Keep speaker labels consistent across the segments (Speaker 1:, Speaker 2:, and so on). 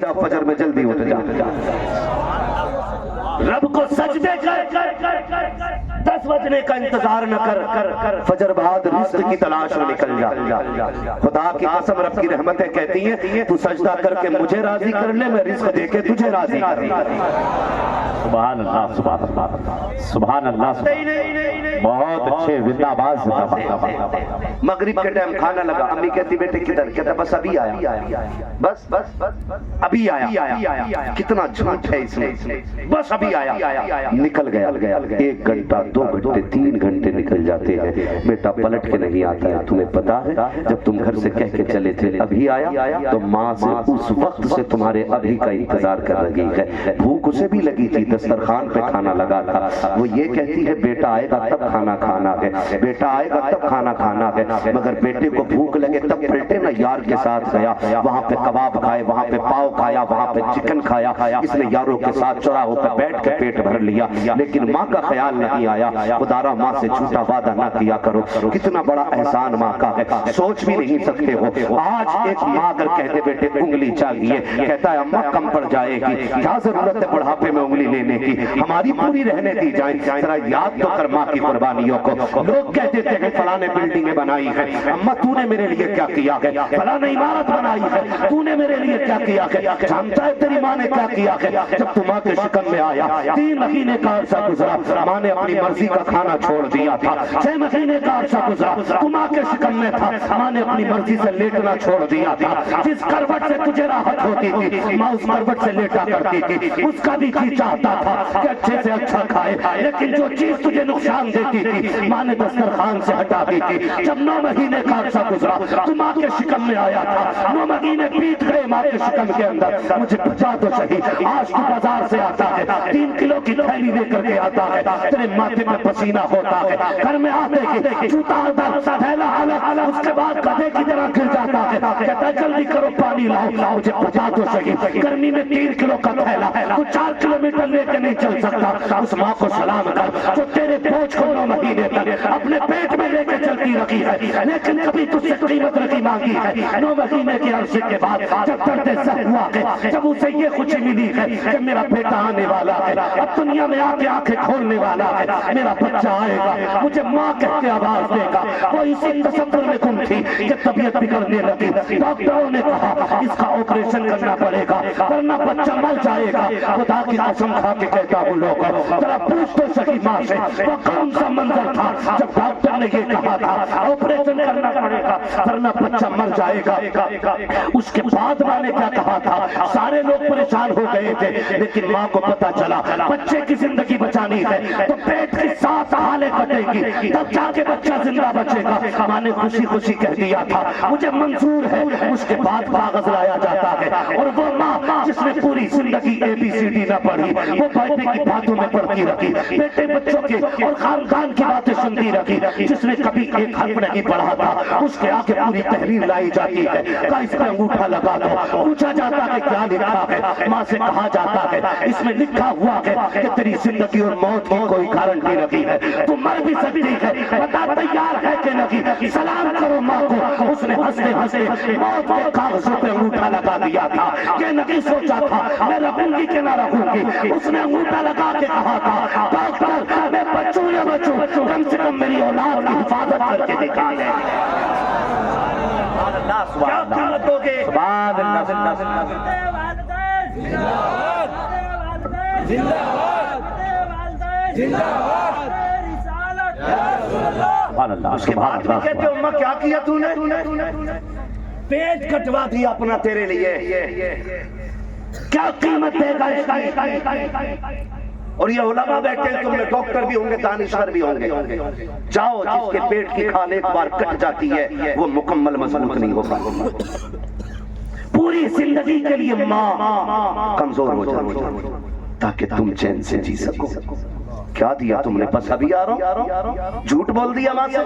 Speaker 1: جا، فجر میں جلدی اٹھ جا، رب کو سجدے کر، 10 بجنے کا انتظار نہ کر، فجر بعد رزق کی تلاش میں نکل جا۔ خدا کی قسم رب کی رحمتیں کہتی ہیں تو سجدہ کر کے مجھے راضی کر لے، میں رزق دے کے تجھے راضی کر لوں۔
Speaker 2: سبحان اللہ، سبحان اللہ، سبحان اللہ، بہت اچھے، زندہ باد، زندہ باد۔
Speaker 1: مغرب کے ٹائم کھانا لگا، امی کہتی بیٹے کدھر؟ کہتا بس ابھی آیا، بس ابھی آیا۔ کتنا جھوٹ ہے اس میں، بس ابھی آیا، نکل گیا۔ 1 گھنٹہ 2 گھنٹے 3 گھنٹے نکل جاتے ہیں، بیٹا پلٹ کے نہیں آتا ہے۔ تمہیں پتا ہے جب تم گھر سے کہہ کے چلے تھے ابھی آیا، تو ماں سے اس وقت سے تمہارے ابھی کا انتظار کر رہی ہے۔ بھوک اسے بھی لگی تھی، دسترخوان پہ کھانا لگا تھا، وہ یہ کہتی ہے بیٹا آئے گا تب کھانا کھانا ہے، بیٹا آئے گا تب کھانا کھانا ہے، مگر بیٹے کو بھوک لگے تب پلٹے نہ یار کے ساتھ گیا، وہاں پہ کباب کھائے، وہاں پہ پاؤ کھایا، وہاں پہ چکن کھایا، اس نے یاروں کے ساتھ چوراہوں پہ بیٹھ کے پیٹ بھر لیا، لیکن ماں کا خیال نہیں آیا۔ خدارا ماں سے جھوٹا وعدہ نہ کیا کرو، کتنا بڑا احسان ماں کا ہے، سوچ بھی نہیں سکتے ہو۔ آج ایک ماں اگر کہتے بیٹے انگلی چاہیے، کہتا ہے اماں کم پڑ جائے گی، کیا ضرورت ہے بڑھاپے میں انگلی لینے کی، ہماری پوری رہنے دی جائیں۔ ذرا یاد تو کر ماں کی قربانیوں کو۔ لوگ کہتے تھے کہ فلاں نے بلڈنگیں بنائی ہیں، اماں تو نے میرے لیے کیا کیا ہے، فلاں نے عمارت بنائی ہے، تو نے میرے لیے کیا کیا ہے، جانتا ہے تیری ماں نے کیا کیا ہے؟ جب تو ماں کے شکم میں آیا 3 مہینے کا عرصہ گزرا، ماں نے اپنی مرضی کا کھانا چھوڑ دیا تھا۔ 6 مہینے کا عرصہ گزرا، تو ماں کے شکم میں تھا، ماں نے اپنی مرضی سے لیٹنا چھوڑ دیا تھا۔ جس کروٹ سے تجھے راحت ہوتی تھی ماں اس کروٹ سے لیٹا کرتی تھی، اس کا بھی جی چاہتا تھا کہ اچھے سے اچھا کھائے، لیکن جو چیز تجھے نقصان دیتی تھی ماں نے دسترخوان سے ہٹا دی تھی۔ جب 9 مہینے کا عرصہ گزرا تو ماں کے شکم میں آیا تھا، 9 مہینے بیت گئے ماں کے شکم کے اندر، مجھے بچا تو صحیح۔ آج تو بازار سے آتا ہے 3 کلو کی تھیلی لے کر کے آتا ہے، تیرے ماتھے میں پسینہ ہوتا ہے، گھر میں آتے ہی جوتا آتا تھیلا حالا، اس کے بعد گدھے کی طرح گر جاتا ہے، کہتا ہے جلدی کرو پانی لاؤ، مجھے بتا تو صحیح، گرمی میں 3 کلو کا تھیلا تو 4 کلومیٹر لے کے نہیں چل سکتا۔ اس ماں کو سلام کر جو تیرے بوجھ کو 9 مہینے تک اپنے پیٹ میں لے کے چلتی رکھی ہے، لیکن کبھی تجھ سے قیمت نہیں مانگی ہے۔ 9 مہینے کے عرصے کے بعد جب درد سہ ہوا ہے، جب اسے یہ خوشی ملی ہے کہ میرا بیٹا آنے والا ہے، اب دنیا میں آ کے آنکھیں کھولنے والا ہے، میرا بچہ آئے گا، مجھے ماں کہہ کے آواز دے گا، وہ اسی تصور میں گم تھی کہ طبیعت بگڑنے لگی۔ ڈاکٹروں نے کہا اس کا آپریشن کرنا پڑے گا ورنہ بچہ مر جائے گا۔ خدا کی قسم کھا کے کہتا ہوں لوگوں، ذرا پوچھ تو صحیح ماں سے وہ کون سا منظر تھا جب ڈاکٹر نے یہ کہا تھا آپریشن کرنا پڑے گا ورنہ بچہ مر جائے گا۔ اس کے بعد ماں نے کیا کہا تھا؟ سارے لوگ پریشان ہو گئے تھے، لیکن ماں کو پتا چلا بچے کی زندگی بچانی ہے تو پیٹ کی 7 حالیں کٹیں گی تب جا کے بچہ زندہ بچے گا۔ ماں نے خوشی خوشی کہہ دیا تھا مجھے منظور ہے۔ اس کے بعد کاغذ لایا جاتا ہے اور وہ ماں جس نے پوری زندگی ABCD نہ پڑھی وہ بیٹے کی باتوں میں پڑھتی رکھی، بیٹے بچوں کے اور خاندان کی باتیں سنتی رکھی، جس نے کبھی ایک حرف نہیں پڑھا تھا اس کے آگے پوری تحریر لائی جاتی ہے، اس پہ انگوٹھا لگا دو، پوچھا جاتا ہے کیا لکھا ہے، ماں سے کہا جاتا ہے اس میں لکھا ہوا ہے کہ تیری زندگی اور موت کی کوئی گارنٹی نہیں ہے، تو مر بھی سکتی ہے، بتا تیار ہے کہ نہیں؟ سلام کرو ماں کو۔ اس نے ہنستے ہنستے موت کے کاغذوں پہ انگوٹھا لگا دیا تھا، یہ نہیں سوچا تھا میں رکھوں گی کہ نہ رکھوں گی، اس نے انگوٹھا لگا کے کہا تھا ڈاکٹر میں بچوں یا بچوں کم سے کم میری اولاد کی حفاظت کر کے دکھا دے۔ کیا قیمت ہوگے؟
Speaker 2: سبحان اللہ، سبحان اللہ۔
Speaker 1: اس کے بعد بھی کہتے ہو اماں کیا کیا تو نے؟ پیٹ کٹوا دیا اپنا تیرے لیے، کیا قیمت دے گا اس کی؟ اور یہ علماء بیٹھے تم میں ڈاکٹر بھی ہوں گے دانشور بھی ہوں گے، جاؤ جس کے پیٹ کی کھال ایک بار کٹ جاتی ہے وہ مکمل مضبوط نہیں ہوگا، پوری زندگی کے لیے ماں کمزور ہو جاتی ہے تاکہ تم چین سے جی سکو۔ کیا دیا تم نے؟ بس ابھی آ رہا ہوں. جھوٹ بول دیا ماں سے.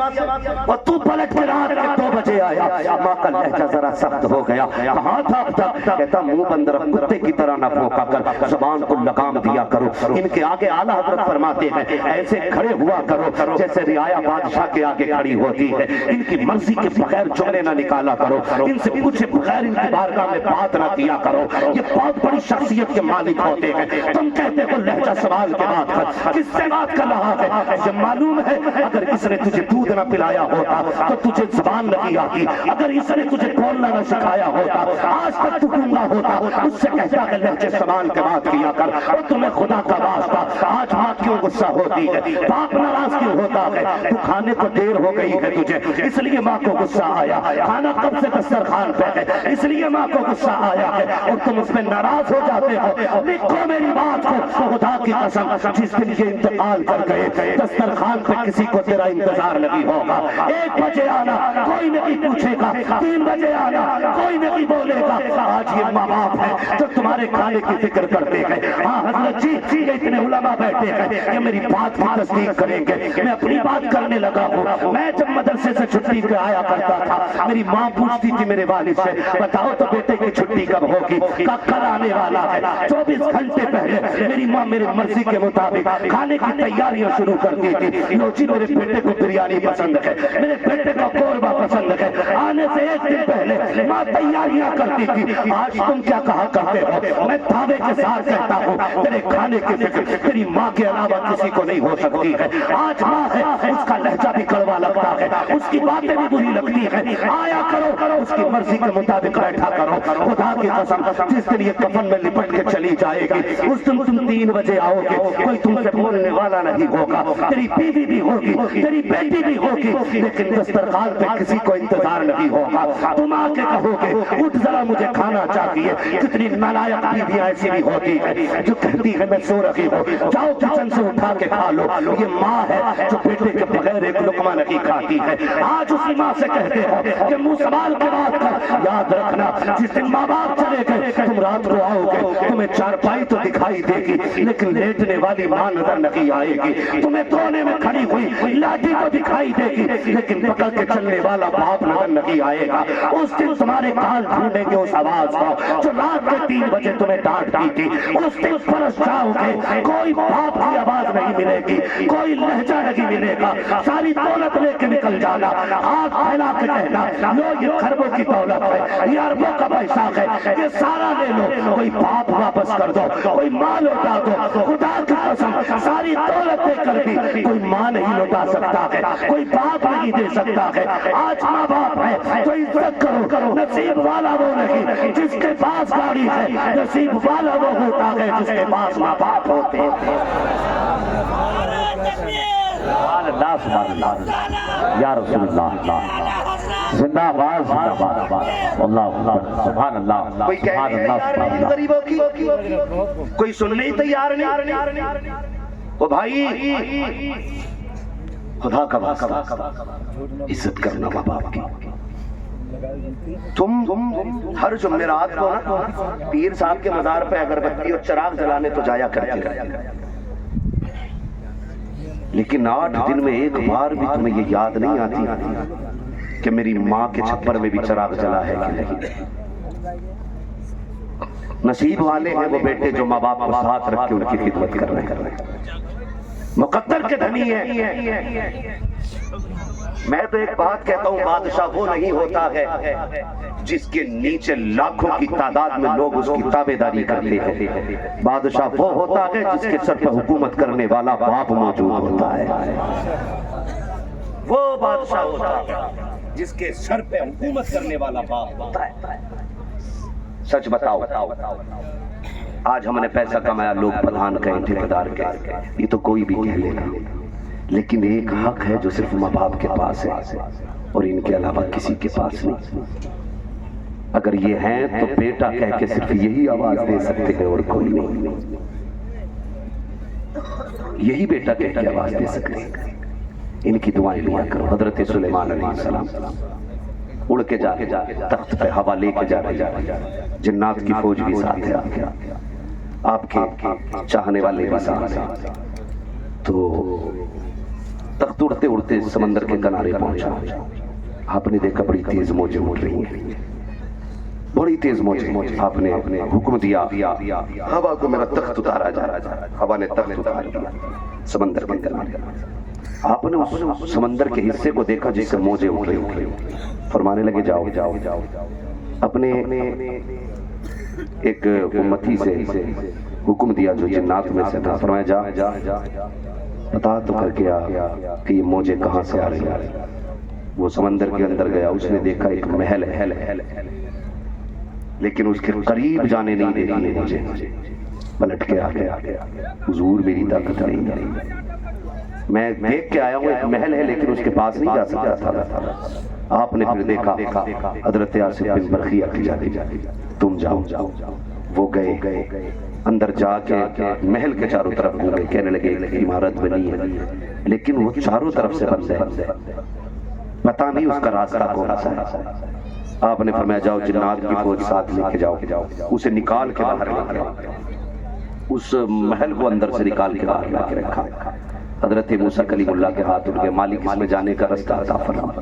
Speaker 1: اور تو پلٹ کے رات کے 2 بجے آیا. ماں کا لہجہ ذرا سخت ہو گیا. کہاں تھا اب تک؟ کہتا منہ بند رکھ، کتے کی طرح نہ بھونکا کر، زبان کو لگام دیا کرو. ان کے آگے اعلیٰ حضرت فرماتے ہیں ایسے کھڑے ہوا کرو جیسے رعایا بادشاہ کے آگے کھڑی ہوتی ہے. ان کی مرضی کے بغیر جملے نہ نکالا کرو، ان سے پوچھے بغیر ان کی بارگاہ میں بات نہ کیا کرو. یہ بہت بڑی شخصیت کے مالک ہوتے ہیں. تم کہتے ہو لہجہ سوال کے بات کر، کس سے بات کر رہا ہے؟ یہ معلوم ہے اگر اس نے تجھے دودھ نہ پلایا ہوتا تو تجھے زبان نہیں آتی. اگر اس نے تجھے بولنا نہ سکھایا ہوتا آج تک تو گنگا ہوتا. اس سے کہتا ہے لہجے سوال کے بات کیا کر. اور تمہیں خدا کا واسطہ آج ماں کیوں غصہ ہوتی ہے؟ باپ ناراض کیوں ہوتا ہے؟ تو کھانے کو دیر ہو گئی ہے تجھے اس لیے ماں کو غصہ آیا. کھانا کب سے دسترخوان پہ ہے اس لیے ماں کو غصہ آیا ہے اور تم اس پہ ناراض ہو جاتے ہو. لکھو میری بات کو، خدا کی قسم جس دن یہ انتقال کر گئے دسترخوان پہ کسی کو تیرا انتظار نہیں ہوگا. 1 بجے آنا کوئی نہیں پوچھے گا، 3 بجے آنا کوئی نہیں بولے گا. آج یہ ماں باپ ہے جو تمہارے کھانے کی فکر کرتے ہیں. ہاں حضرت جی یہ اتنے علماء بیٹھے ہیں یہ میری بات کی تصدیق کریں گے. میں اپنی بات کرنے لگا ہوں. میں جب مدرسے سے چھٹی پہ آیا کرتا تھا میری ماں پوچھتی تھی میرے والد سے بتاؤ تو بیٹے کی چھٹی کب ہوگی؟ کل آنے والا ہے. 24 گھنٹے پہلے میری ماں میری مرضی کے مطابق کھانے کی تیاریاں شروع کر دی تھی. لو جی میرے بیٹے کو بریانی پسند ہے، میرے بیٹے کو قورمہ پسند ہے. آنے سے 1 دن پہلے ماں تیاریاں کرتی تھی. آج تم کیا کہا کرتے ہو؟ میں دعوے کے ساتھ کہتا ہوں تیرے کھانے کی فکر تیری ماں کے علاوہ کسی کو نہیں ہو سکتی ہے. آج ماں ہے اس کا لہجہ بھی کڑوا لگتا ہے، اس کی باتیں بھی بری لگتی ہیں. آیا کرو اس کی مرضی کے مطابق بیٹھا کرو. خدا کی قسم جس دن یہ کفن میں لپٹ کے چلی جائے گی اس دن تم 3 بجے آؤ گے کوئی تم سے بولنے والا نہیں ہوگا. تیری بیوی بھی ہوگی، تیری بیٹی بھی ہوگی، لیکن دسترخوان پہ کسی کو انتظار نہیں ہوگا. تم آ کے کہو گے اٹھ ذرا مجھے کھانا چاہیے. کتنی نالائق بیویاں ایسی بھی ہوتی ہے جو کہتی ہے میں سو رہی ہوں جاؤ کچن سے اٹھا کے کھا لو. یہ ماں ہے جو بیٹے کے بغیر ایک لقمہ نہیں کھاتی ہے. آج اسی ماں سے کہتے ہو کہ منہ سنبھال کے بات کر. یاد رکھنا جس دن ماں باپ چلے گئے تم رات کو آؤ گے تمہیں چارپائی تو دکھائی دے گی لیکن لیٹنے والی ماں نظر نہیں آئے گی. تمہیں کونے میں کھڑی ہوئی لاٹھی کو دکھائی دے گی لیکن پکڑ کے چلنے والا باپ نظر نہیں آئے گا. اس دن تمہارے کان ڈھونڈیں گے اس آواز کو جو رات کے 3 بجے تمہیں ڈانٹتی تھی. اس دن پرس جاؤ گے کوئی باپ کی آواز نہیں ملے گی، کوئی لہجہ نہیں ملے گا. ساری دولت لے کے نکل جانا، آگ پھیلا کے کہنا لو یہ خربوں کی دولت ہے، یہ اربوں کا پیسہ ہے، یہ سارا لے لو. کوئی باپ واپس کر دو، کوئی ماں لوٹا دو. خدا کی قسم ساری دولت دے کر بھی کوئی ماں نہیں لوٹا سکتا ہے، کوئی باپ نہیں دے سکتا ہے. آج ماں باپ ہے تو عزت کرو. نصیب والا وہ نہیں جس کے پاس گاڑی ہے، نصیب والا وہ ہوتا ہے جس کے پاس ماں باپ ہوتے ہیں.
Speaker 2: سبحان اللہ سبحان اللہ یا رسول اللہ زندہ باد زندہ باد. اللہ اکبر سبحان اللہ سبحان اللہ سبحان اللہ.
Speaker 1: غریبوں کی کوئی سننے ہی تیار نہیں. او بھائی خدا کا واسطہ عزت کرنا ماں باپ کی. تم ہر جمعرات کو نا پیر صاحب کے مزار پہ اگربتی اور چراغ جلانے تو جایا کرتے رہے لیکن 8 دن میں ایک بار بھی تمہیں یہ یاد نہیں آتی کہ میری ماں کے چھپر میں بھی چراغ جلا ہے کہ نہیں. نصیب والے ہیں وہ بیٹے جو ماں باپ کو ساتھ رکھ کے ان کی خدمت کر رہے ہیں، مقدر کے دھنی ہیں. میں تو ایک بات کہتا ہوں بادشاہ وہ نہیں ہوتا ہے جس کے نیچے لاکھوں کی تعداد میں لوگ اس کی تابعداری کرتے ہیں. بادشاہ وہ ہوتا ہے جس کے سر پہ حکومت کرنے والا باپ موجود ہوتا ہے. وہ بادشاہ ہوتا ہے جس کے سر پہ حکومت کرنے والا باپ ہوتا ہے. سچ بتاؤ آج ہم نے پیسہ کمایا لوگ پردھان کہیں ٹھیکیدار کہیں یہ تو کوئی بھی کہہ لے گا لیکن ایک حق ہے جو صرف ماں باپ کے پاس ہے اور ان کے علاوہ کسی کے پاس نہیں. اگر یہ ہیں تو بیٹا کہہ کے صرف یہی آواز دے سکتے ہیں اور کوئی نہیں. یہی بیٹا کہہ کے آواز دے سکتے ہیں. ان کی دعائیں لیا کرو. حضرت سلیمان علیہ السلام اڑ کے جا تخت پہ ہوا لے کے جا رہے جنات کی فوج بھی ساتھ ہے آپ کے چاہنے والے بھی ساتھ ہیں. تو تخت اڑتے اڑتے سمندر کے کنارے پہنچا. آپ نے دیکھا بڑی تیز موجیں اٹھ رہی ہیں, بڑی تیز موجیں. آپ نے حکم دیا ہوا کو میرا تخت اتارا جا رہا. ہوا نے تخت اتار دیا سمندر کے کنارے. آپ نے اس سمندر کے حصے کو دیکھا جس سے موجیں اٹھ رہی. فرمانے لگے جاؤ جاؤ جاؤ. اپنے ایک امتی سے حکم دیا جو جنات میں سے تھا. فرمایا جا جا پتا تو کر کے آ کہ یہ موجیں کہاں سے آ رہی ہیں. وہ سمندر کے اندر گیا. اس نے دیکھا ایک محل ہے, لیکن اس کے قریب جانے نہیں دے رہی ہے مجھے. پلٹ کے آ گیا, حضور میری طاقت نہیں, میں دیکھ کے آیا ہوں ایک محل ہے لیکن اس کے پاس نہیں جا سکتا تھا. آپ نے پھر دیکھا حضرت آصف بن برخیہ کی جاتی, تم جاؤ. وہ گئے اندر جا کے محل کے چاروں طرف گھومے. کہنے لگے ایک عمارت بنی ہے لیکن وہ چاروں طرف سے بند ہے, پتہ نہیں اس کا راستہ کون سا ہے. آپ نے فرمایا جاؤ جنات کی فوج ساتھ لے کے جاؤ, اسے نکال کے باہر لے کے اس محل کو اندر سے نکال کے باہر لا کے رکھا. حضرت موسیٰ کلیم اللہ کے ہاتھ اٹھ گئے, مالک اس میں جانے کا راستہ عطا فرما.